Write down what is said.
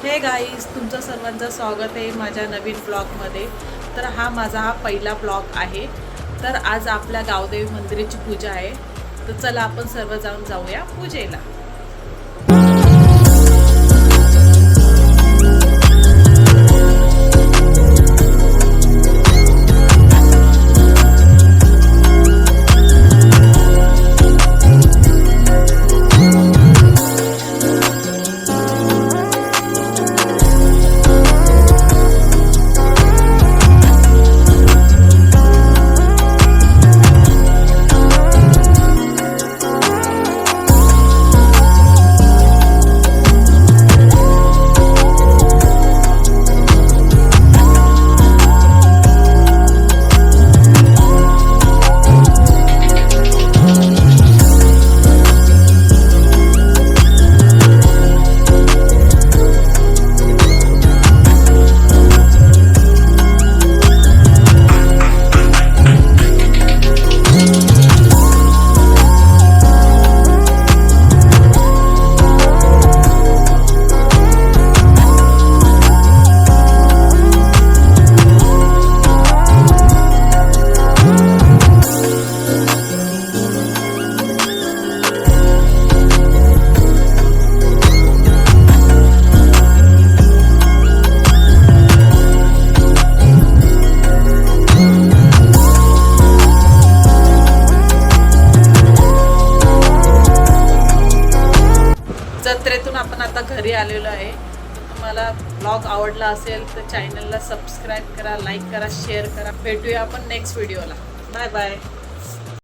हे गाईज, तुमचं सर्वांचं स्वागत आहे माझ्या नवीन ब्लॉगमध्ये। तर हा माझा पहिला ब्लॉग आहे। तर आज आपल्या गावदेवी मंदिराची पूजा आहे, तर चला आपण सर्व जाऊया पूजेला। जत्रेतून आपण आता घरी आलेलो आहे। तुम्हाला ब्लॉग आवडला असेल तर चॅनलला सबस्क्राइब करा, लाईक करा, शेअर करा। भेटूया आपण नेक्स्ट व्हिडिओला। Bye bye.